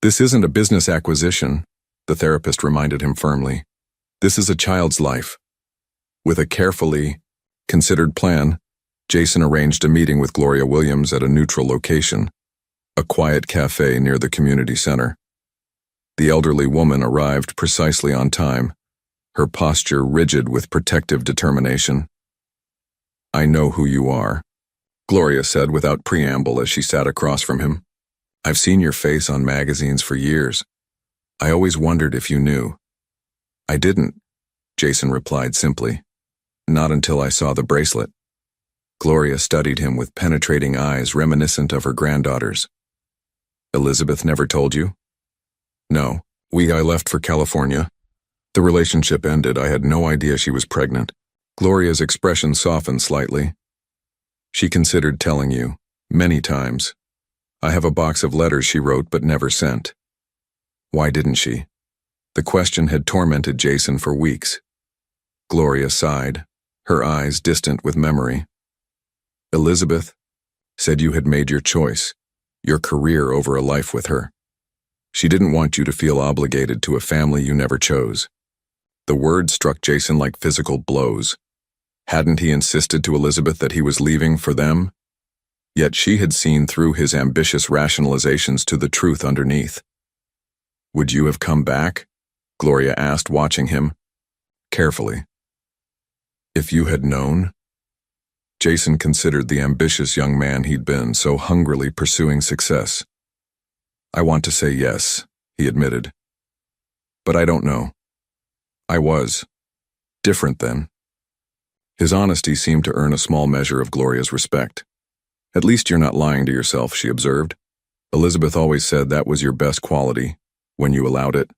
"This isn't a business acquisition," the therapist reminded him firmly. "This is a child's life." With a carefully considered plan, Jason arranged a meeting with Gloria Williams at a neutral location, a quiet cafe near the community center. The elderly woman arrived precisely on time, her posture rigid with protective determination. "I know who you are," Gloria said without preamble as she sat across from him. "I've seen your face on magazines for years. I always wondered if you knew." "I didn't," Jason replied simply. "Not until I saw the bracelet." Gloria studied him with penetrating eyes reminiscent of her granddaughters. "Elizabeth never told you?" "No. I left for California. The relationship ended. I had no idea she was pregnant." Gloria's expression softened slightly. "She considered telling you, many times. I have a box of letters she wrote but never sent." "Why didn't she?" The question had tormented Jason for weeks. Gloria sighed, her eyes distant with memory. "Elizabeth said you had made your choice, your career over a life with her. She didn't want you to feel obligated to a family you never chose." The words struck Jason like physical blows. Hadn't he insisted to Elizabeth that he was leaving for them? Yet she had seen through his ambitious rationalizations to the truth underneath. "Would you have come back?" Gloria asked, watching him carefully. "If you had known?" Jason considered the ambitious young man he'd been, so hungrily pursuing success. "I want to say yes," he admitted. "But I don't know. I was different then." His honesty seemed to earn a small measure of Gloria's respect. "At least you're not lying to yourself," she observed. "Elizabeth always said that was your best quality, when you allowed it."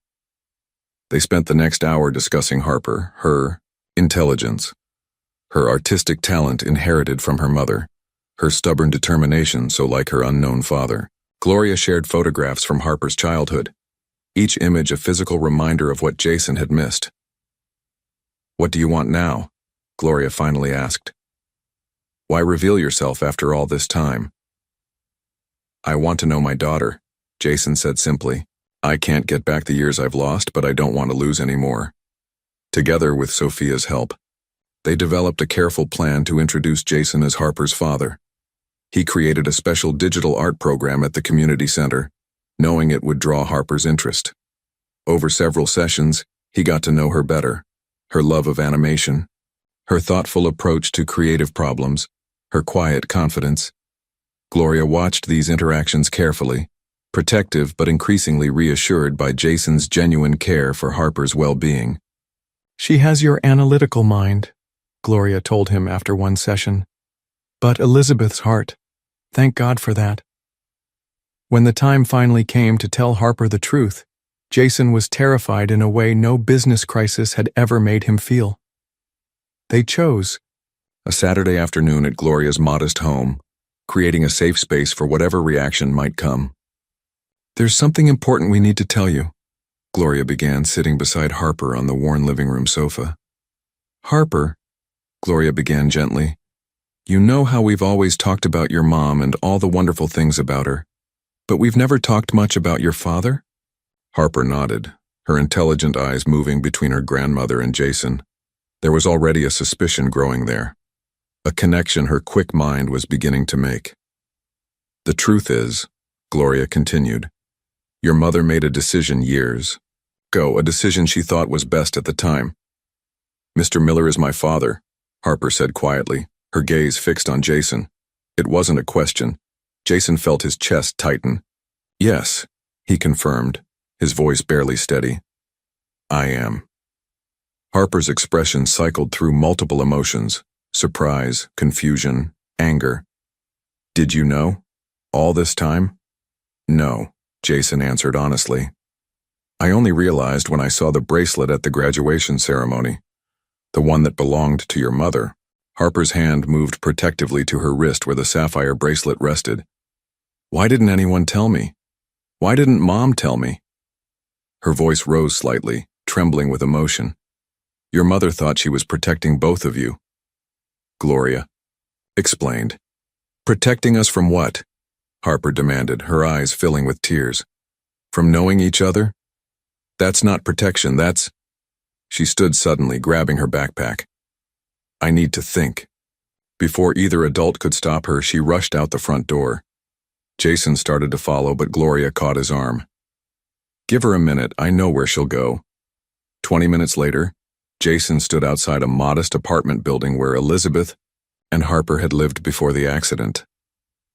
They spent the next hour discussing Harper, her intelligence, her artistic talent inherited from her mother, her stubborn determination so like her unknown father. Gloria shared photographs from Harper's childhood, each image a physical reminder of what Jason had missed. "What do you want now?" Gloria finally asked. "Why reveal yourself after all this time?" "I want to know my daughter," Jason said simply. "I can't get back the years I've lost, but I don't want to lose any more." Together with Sophia's help, they developed a careful plan to introduce Jason as Harper's father. He created a special digital art program at the community center, knowing it would draw Harper's interest. Over several sessions, he got to know her better, her love of animation, her thoughtful approach to creative problems, her quiet confidence. Gloria watched these interactions carefully, protective but increasingly reassured by Jason's genuine care for Harper's well-being. "She has your analytical mind," Gloria told him after one session. "But Elizabeth's heart. Thank God for that." When the time finally came to tell Harper the truth, Jason was terrified in a way no business crisis had ever made him feel. They chose a Saturday afternoon at Gloria's modest home, creating a safe space for whatever reaction might come. "There's something important we need to tell you," Gloria began, sitting beside Harper on the worn living room sofa. "Harper," Gloria began gently, "you know how we've always talked about your mom and all the wonderful things about her, but we've never talked much about your father?" Harper nodded, her intelligent eyes moving between her grandmother and Jason. There was already a suspicion growing there. a connection her quick mind was beginning to make. The truth is, Gloria continued, your mother made a decision years ago, a decision she thought was best at the time. Mr. Miller is my father, Harper said quietly, her gaze fixed on Jason. It wasn't a question. Jason felt his chest tighten. Yes, he confirmed, his voice barely steady. I am. Harper's expression cycled through multiple emotions: surprise, confusion, anger. Did you know? All this time? No, Jason answered honestly. I only realized when I saw the bracelet at the graduation ceremony. The one that belonged to your mother. Harper's hand moved protectively to her wrist where the sapphire bracelet rested. Why didn't anyone tell me? Why didn't Mom tell me? Her voice rose slightly, trembling with emotion. Your mother thought she was protecting both of you. Gloria explained. Protecting us from what? Harper demanded, her eyes filling with tears. From knowing each other? That's not protection, that's... She stood suddenly, grabbing her backpack. I need to think. Before either adult could stop her, she rushed out the front door. Jason started to follow, but Gloria caught his arm. Give her a minute, I know where she'll go. 20 minutes later, Jason stood outside a modest apartment building where Elizabeth and Harper had lived before the accident.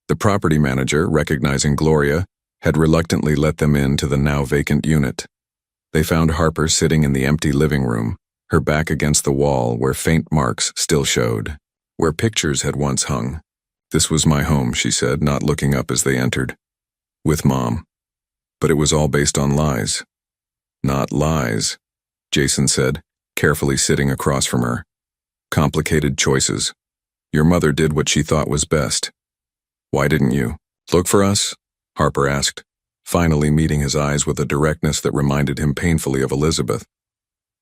The property manager, recognizing Gloria, had reluctantly let them into the now vacant unit. They found Harper sitting in the empty living room, her back against the wall where faint marks still showed, where pictures had once hung. This was my home, she said, not looking up as they entered. With Mom. But it was all based on lies. Not lies, Jason said, carefully sitting across from her. Complicated choices. Your mother did what she thought was best. Why didn't you look for us? Harper asked, finally meeting his eyes with a directness that reminded him painfully of Elizabeth.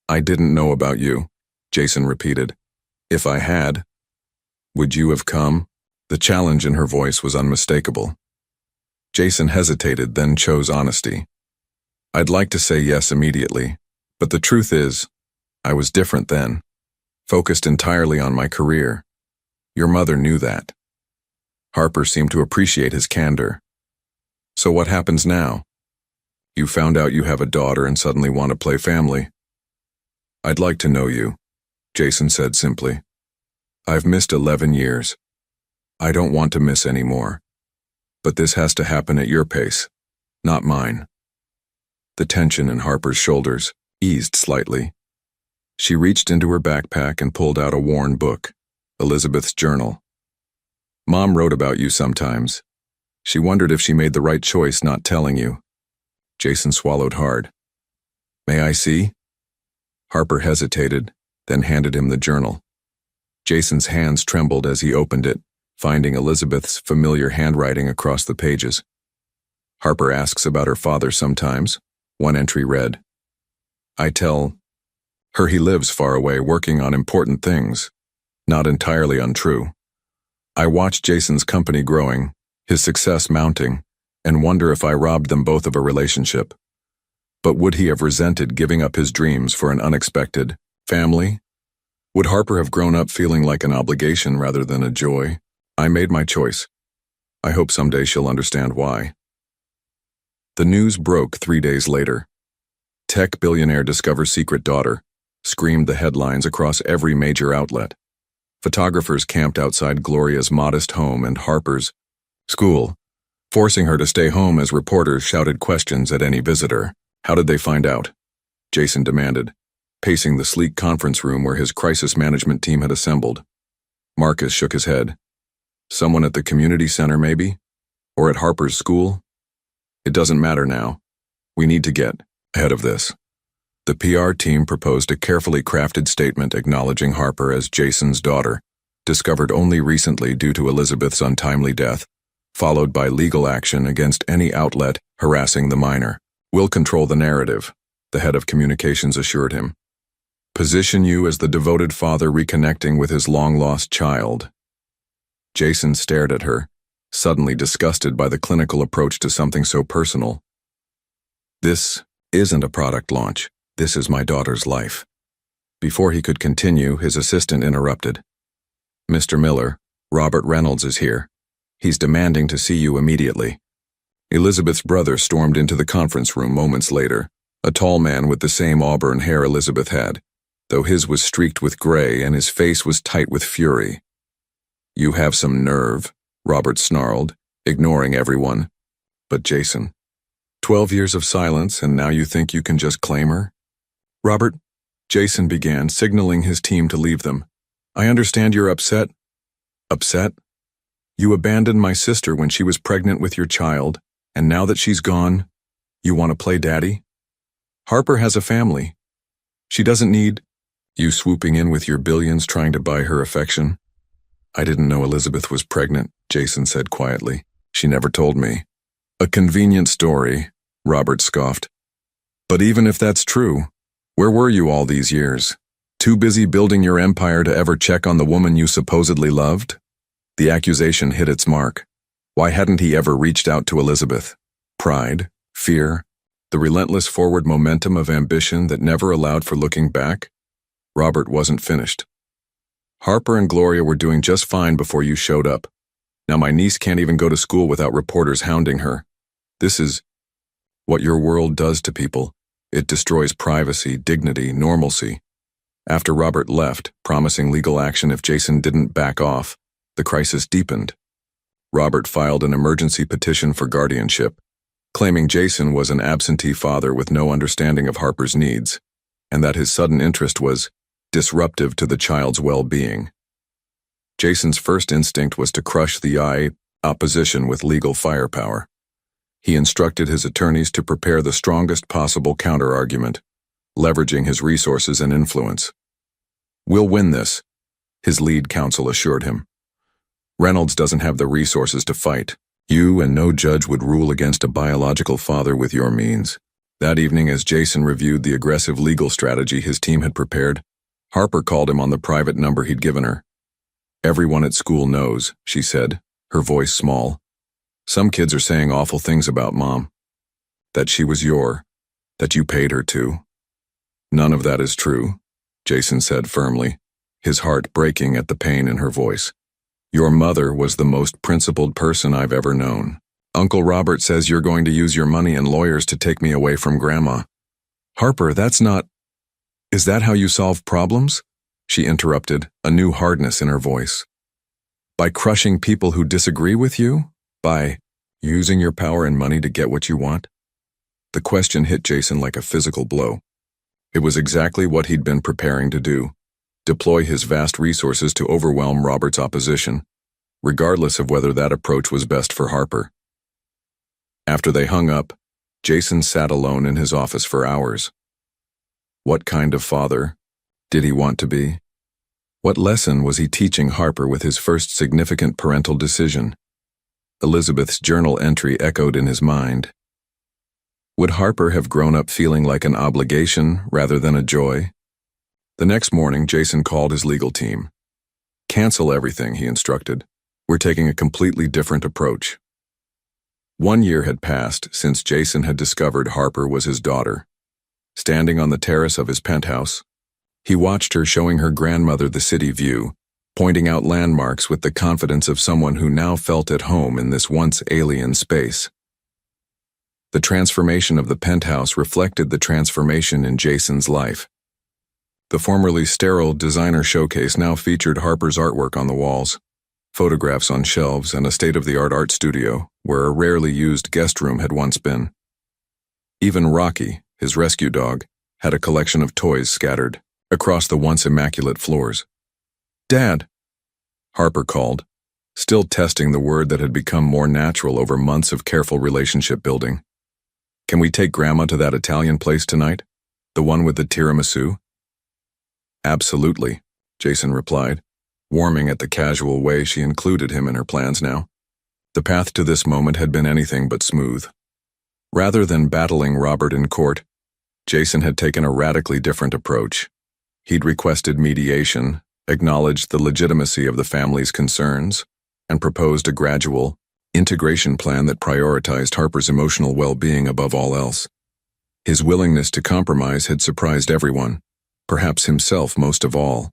I didn't know about you, Jason repeated. If I had, would you have come? The challenge in her voice was unmistakable. Jason hesitated, then chose honesty. I'd like to say yes immediately, but the truth is, I was different then, focused entirely on my career. Your mother knew that. Harper seemed to appreciate his candor. So what happens now? You found out you have a daughter and suddenly want to play family. I'd like to know you, Jason said simply. I've missed 11 years. I don't want to miss any more. But this has to happen at your pace, not mine. The tension in Harper's shoulders eased slightly. She reached into her backpack and pulled out a worn book, Elizabeth's journal. Mom wrote about you sometimes. She wondered if she made the right choice not telling you. Jason swallowed hard. May I see? Harper hesitated, then handed him the journal. Jason's hands trembled as he opened it, finding Elizabeth's familiar handwriting across the pages. Harper asks about her father sometimes, one entry read. I tell her he lives far away working on important things. Not entirely untrue. I watch Jason's company growing, his success mounting, and wonder if I robbed them both of a relationship. But would he have resented giving up his dreams for an unexpected family? Would Harper have grown up feeling like an obligation rather than a joy? I made my choice. I hope someday she'll understand why. The news broke 3 days later. Tech billionaire discovers secret daughter, screamed the headlines across every major outlet. Photographers camped outside Gloria's modest home and Harper's school, forcing her to stay home as reporters shouted questions at any visitor. How did they find out? Jason demanded, pacing the sleek conference room where his crisis management team had assembled. Marcus shook his head. Someone at the community center, maybe? Or at Harper's school? It doesn't matter now. We need to get ahead of this. The PR team proposed a carefully crafted statement acknowledging Harper as Jason's daughter, discovered only recently due to Elizabeth's untimely death, followed by legal action against any outlet harassing the minor. We'll control the narrative, the head of communications assured him. Position you as the devoted father reconnecting with his long-lost child. Jason stared at her, suddenly disgusted by the clinical approach to something so personal. This isn't a product launch. This is my daughter's life. Before he could continue, his assistant interrupted. Mr. Miller, Robert Reynolds is here. He's demanding to see you immediately. Elizabeth's brother stormed into the conference room moments later, a tall man with the same auburn hair Elizabeth had, though his was streaked with gray and his face was tight with fury. You have some nerve, Robert snarled, ignoring everyone. But Jason, 12 years of silence and now you think you can just claim her? Robert, Jason began, signaling his team to leave them. I understand you're upset. Upset? You abandoned my sister when she was pregnant with your child, and now that she's gone, you want to play daddy? Harper has a family. She doesn't need you swooping in with your billions trying to buy her affection. I didn't know Elizabeth was pregnant, Jason said quietly. She never told me. A convenient story, Robert scoffed. But even if that's true, where were you all these years? Too busy building your empire to ever check on the woman you supposedly loved? The accusation hit its mark. Why hadn't he ever reached out to Elizabeth? Pride? Fear? The relentless forward momentum of ambition that never allowed for looking back? Robert wasn't finished. Harper and Gloria were doing just fine before you showed up. Now my niece can't even go to school without reporters hounding her. This is what your world does to people. It destroys privacy, dignity, normalcy. After Robert left, promising legal action if Jason didn't back off, the crisis deepened. Robert filed an emergency petition for guardianship, claiming Jason was an absentee father with no understanding of Harper's needs, and that his sudden interest was disruptive to the child's well-being. Jason's first instinct was to crush the opposition with legal firepower. He instructed his attorneys to prepare the strongest possible counter-argument, leveraging his resources and influence. We'll win this, his lead counsel assured him. Reynolds doesn't have the resources to fight. You and no judge would rule against a biological father with your means. That evening, as Jason reviewed the aggressive legal strategy his team had prepared, Harper called him on the private number he'd given her. Everyone at school knows, she said, her voice small. Some kids are saying awful things about Mom. That she was that you paid her to. None of that is true, Jason said firmly, his heart breaking at the pain in her voice. Your mother was the most principled person I've ever known. Uncle Robert says you're going to use your money and lawyers to take me away from Grandma. Harper, that's not... Is that how you solve problems? She interrupted, a new hardness in her voice. By crushing people who disagree with you? By using your power and money to get what you want? The question hit Jason like a physical blow. It was exactly what he'd been preparing to do. Deploy his vast resources to overwhelm Robert's opposition, regardless of whether that approach was best for Harper. After they hung up, Jason sat alone in his office for hours. What kind of father did he want to be? What lesson was he teaching Harper with his first significant parental decision? Elizabeth's journal entry echoed in his mind. Would Harper have grown up feeling like an obligation rather than a joy? The next morning, Jason called his legal team. Cancel everything, he instructed. We're taking a completely different approach. 1 year had passed since Jason had discovered Harper was his daughter. Standing on the terrace of his penthouse, he watched her showing her grandmother the city view, pointing out landmarks with the confidence of someone who now felt at home in this once alien space. The transformation of the penthouse reflected the transformation in Jason's life. The formerly sterile designer showcase now featured Harper's artwork on the walls, photographs on shelves, and a state-of-the-art art studio where a rarely used guest room had once been. Even Rocky, his rescue dog, had a collection of toys scattered across the once immaculate floors. Dad, Harper called, still testing the word that had become more natural over months of careful relationship building. Can we take Grandma to that Italian place tonight? The one with the tiramisu? Absolutely, Jason replied, warming at the casual way she included him in her plans now. The path to this moment had been anything but smooth. Rather than battling Robert in court, Jason had taken a radically different approach. He'd requested mediation, acknowledged the legitimacy of the family's concerns, and proposed a gradual, integration plan that prioritized Harper's emotional well-being above all else. His willingness to compromise had surprised everyone, perhaps himself most of all.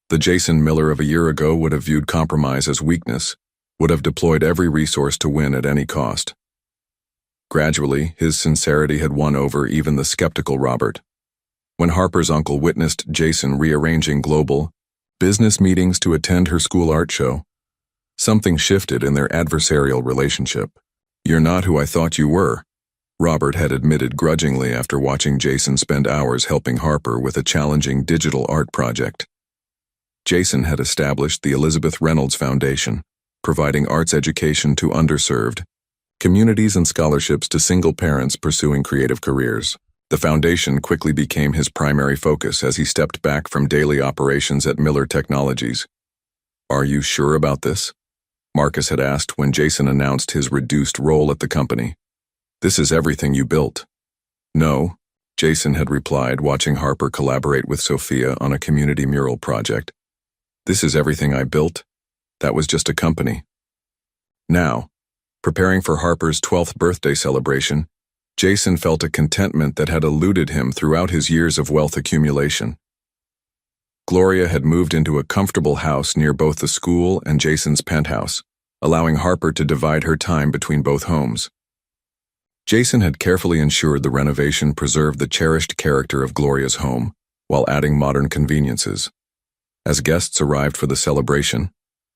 The Jason Miller of a year ago would have viewed compromise as weakness, would have deployed every resource to win at any cost. Gradually, his sincerity had won over even the skeptical Robert. When Harper's uncle witnessed Jason rearranging global business meetings to attend her school art show, something shifted in their adversarial relationship. "You're not who I thought you were," Robert had admitted grudgingly after watching Jason spend hours helping Harper with a challenging digital art project. Jason had established the Elizabeth Reynolds Foundation, providing arts education to underserved communities and scholarships to single parents pursuing creative careers. The foundation quickly became his primary focus as he stepped back from daily operations at Miller Technologies. "Are you sure about this?" Marcus had asked when Jason announced his reduced role at the company. "This is everything you built." "No," Jason had replied, watching Harper collaborate with Sophia on a community mural project. "This is everything I built. That was just a company." Now, preparing for Harper's 12th birthday celebration, Jason felt a contentment that had eluded him throughout his years of wealth accumulation. Gloria had moved into a comfortable house near both the school and Jason's penthouse, allowing Harper to divide her time between both homes. Jason had carefully ensured the renovation preserved the cherished character of Gloria's home, while adding modern conveniences. As guests arrived for the celebration,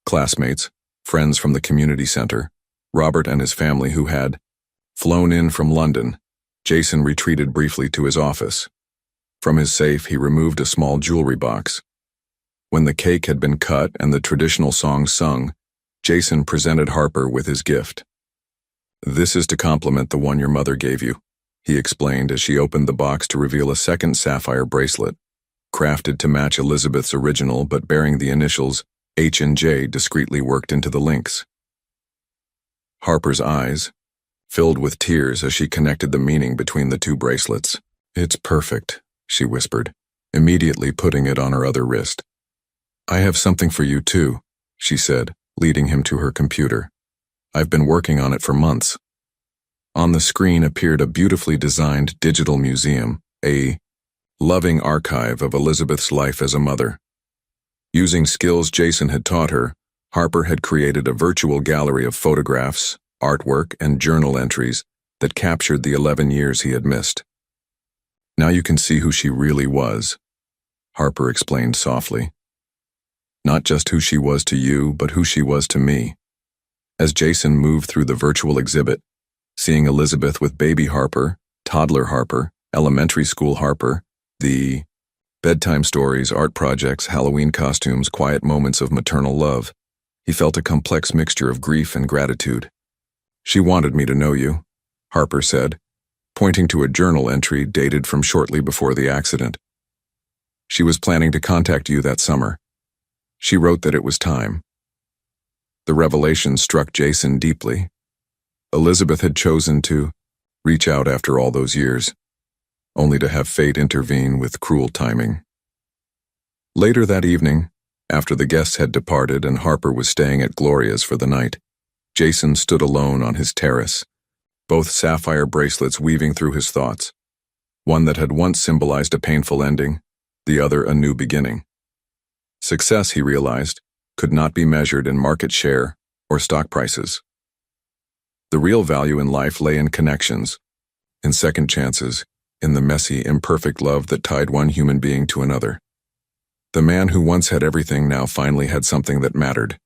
classmates, friends from the community center, Robert and his family who had flown in from London, Jason retreated briefly to his office. From his safe, he removed a small jewelry box. When the cake had been cut and the traditional songs sung, Jason presented Harper with his gift. "This is to complement the one your mother gave you," he explained as she opened the box to reveal a second sapphire bracelet, crafted to match Elizabeth's original but bearing the initials H&J discreetly worked into the links. Harper's eyes filled with tears as she connected the meaning between the two bracelets. "It's perfect," she whispered, immediately putting it on her other wrist. "I have something for you too," she said, leading him to her computer. "I've been working on it for months." On the screen appeared a beautifully designed digital museum, a loving archive of Elizabeth's life as a mother. Using skills Jason had taught her, Harper had created a virtual gallery of photographs, artwork, and journal entries that captured the 11 years he had missed. "Now you can see who she really was," Harper explained softly. "Not just who she was to you, but who she was to me." As Jason moved through the virtual exhibit, seeing Elizabeth with baby Harper, toddler Harper, elementary school Harper, the bedtime stories, art projects, Halloween costumes, quiet moments of maternal love, he felt a complex mixture of grief and gratitude. "She wanted me to know you," Harper said, pointing to a journal entry dated from shortly before the accident. "She was planning to contact you that summer. She wrote that it was time." The revelation struck Jason deeply. Elizabeth had chosen to reach out after all those years, only to have fate intervene with cruel timing. Later that evening, after the guests had departed and Harper was staying at Gloria's for the night, Jason stood alone on his terrace, both sapphire bracelets weaving through his thoughts, one that had once symbolized a painful ending, the other a new beginning. Success, he realized, could not be measured in market share or stock prices. The real value in life lay in connections, in second chances, in the messy, imperfect love that tied one human being to another. The man who once had everything now finally had something that mattered.